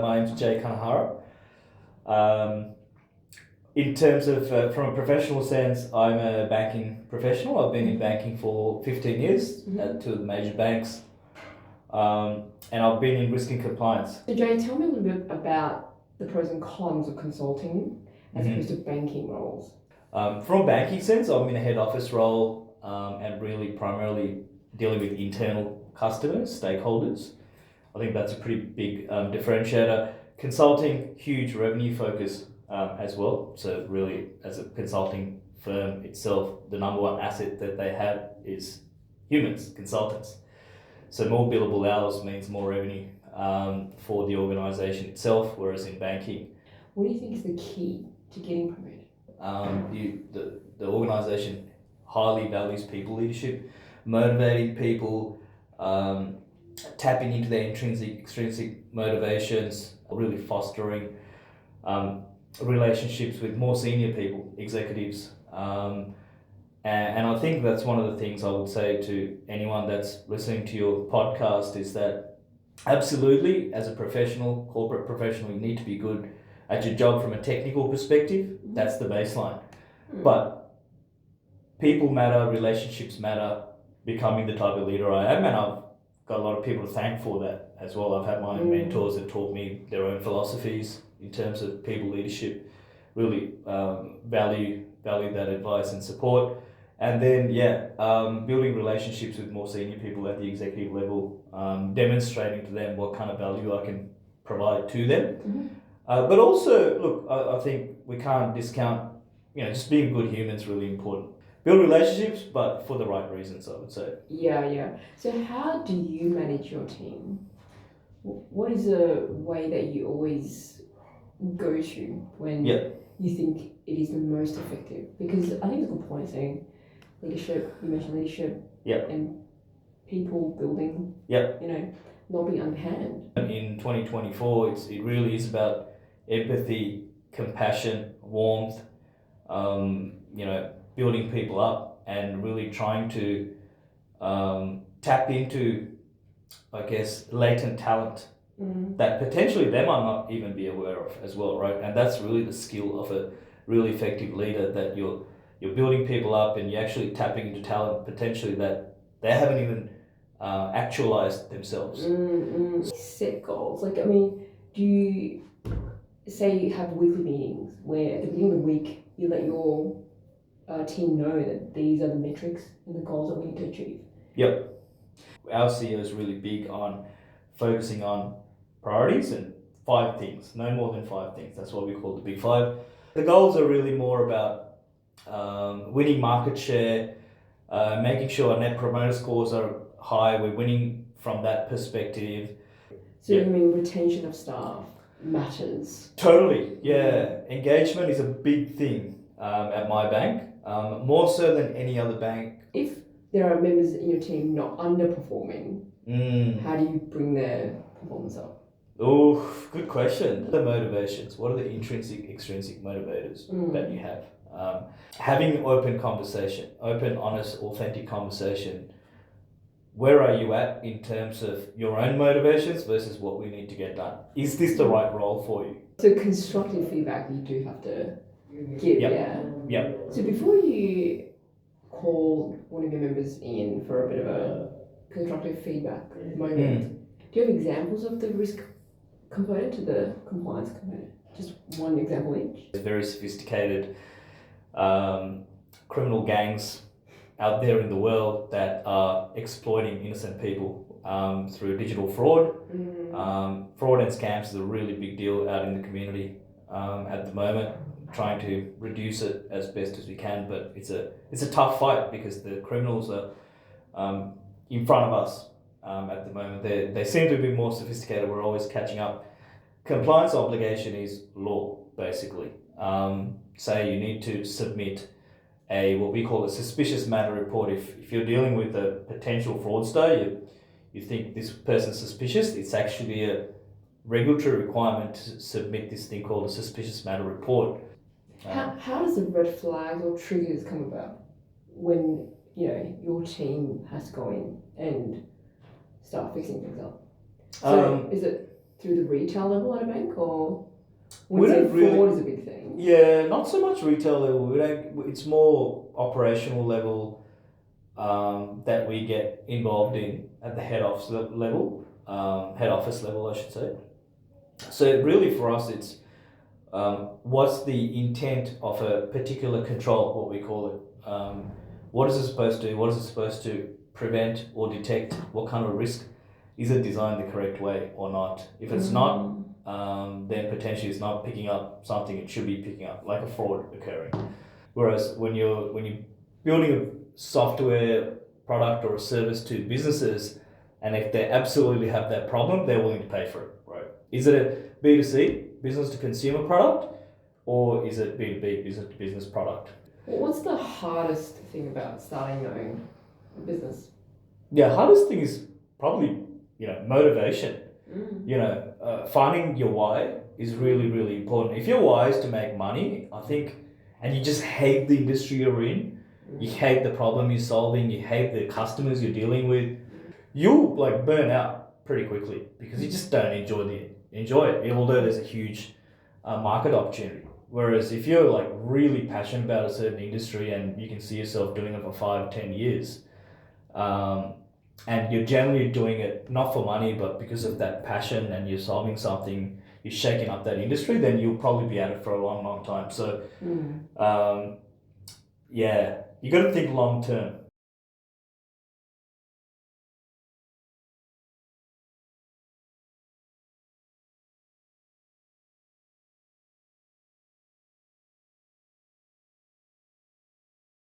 My name's Jay Kanahara. In terms of, from a professional sense, I'm a banking professional. I've been in banking for 15 years at two of the major banks. And I've been in risk and compliance. So Jay, tell me a little bit about the pros and cons of consulting as opposed to banking roles. From a banking sense, I'm in a head office role and really primarily dealing with internal customers, stakeholders. I think that's a pretty big differentiator. Consulting, huge revenue focus as well. So really, as a consulting firm itself, the number one asset that they have is humans, consultants. So more billable hours means more revenue for the organisation itself, whereas in banking. What do you think is the key to getting promoted? The organisation highly values people leadership, motivating people, tapping into their intrinsic, extrinsic motivations, really fostering relationships with more senior people, executives. And I think that's one of the things I would say to anyone that's listening to your podcast is that absolutely, as a professional, corporate professional, you need to be good at your job from a technical perspective. That's the baseline. But people matter, relationships matter, becoming the type of leader I am, and I've got a lot of people to thank for that as well. I've had my own mentors that taught me their own philosophies in terms of people leadership, really value that advice and support. And then, building relationships with more senior people at the executive level, demonstrating to them what kind of value I can provide to them. But also, look, I think we can't discount, just being good humans is really important. Build relationships, but for the right reasons, I would say. Yeah. So how do you manage your team? What is a way that you always go to when you think it is the most effective? Because I think it's a good point saying leadership, you mentioned leadership, and people building, not being underhand. In 2024, it really is about empathy, compassion, warmth, building people up and really trying to tap into, I guess, latent talent that potentially they might not even be aware of as well, right? And that's really the skill of a really effective leader, that you're building people up and you're actually tapping into talent potentially that they haven't even actualized themselves. Set goals. Do you say you have weekly meetings where at the beginning of the week you let your team know that these are the metrics and the goals that we need to achieve? Yep. Our CEO is really big on focusing on priorities and 5 things, no more than 5 things. That's what we call the big 5. The goals are really more about winning market share, making sure our net promoter scores are high. We're winning from that perspective. So you mean retention of staff matters? Totally, yeah. Engagement is a big thing at my bank, more so than any other bank. If there are members in your team not underperforming, how do you bring their performance up? Oh, good question. The motivations, what are the intrinsic, extrinsic motivators that you have? Having open conversation, open, honest, authentic conversation. Where are you at in terms of your own motivations versus what we need to get done? Is this the right role for you? So constructive feedback you do have to give, yeah. So before you call one of your members in for a bit of a constructive feedback moment, do you have examples of the risk component to the compliance component? Just one example each. Very sophisticated criminal gangs out there in the world that are exploiting innocent people through digital fraud. Fraud and scams is a really big deal out in the community at the moment. Trying to reduce it as best as we can, but it's a tough fight because the criminals are in front of us at the moment. They seem to be more sophisticated. We're always catching up. Compliance obligation is law, basically. Say you need to submit what we call a suspicious matter report. If you're dealing with a potential fraudster, you think this person's suspicious, it's actually a regulatory requirement to submit this thing called a suspicious matter report. How does the red flags or triggers come about when your team has to go in and start fixing things up? So is it through the retail level at a bank, or We would you say don't really- fraud is a big thing? Yeah, not so much retail level. We don't. It's more operational level that we get involved in at the head office level, head office level, I should say. So really, for us, it's what's the intent of a particular control, what we call it. What is it supposed to do? What is it supposed to prevent or detect? What kind of risk? Is it designed the correct way or not? If it's not, then potentially it's not picking up something it should be picking up, like a fraud occurring. Whereas when you're building a software product or a service to businesses, and if they absolutely have that problem, they're willing to pay for it, right? Is it a B2C, business to consumer product, or is it B2B, business to business product? What's the hardest thing about starting your own business? Yeah, hardest thing is probably motivation. Finding your why is really, really important. If your why is to make money, I think, and you just hate the industry you're in, you hate the problem you're solving, you hate the customers you're dealing with, you'll burn out pretty quickly because you just don't enjoy it, although there's a huge market opportunity. Whereas if you're really passionate about a certain industry and you can see yourself doing it for 5-10 years, and you're generally doing it not for money, but because of that passion, and you're solving something, you're shaking up that industry, then you'll probably be at it for a long, long time. So, you got to think long term.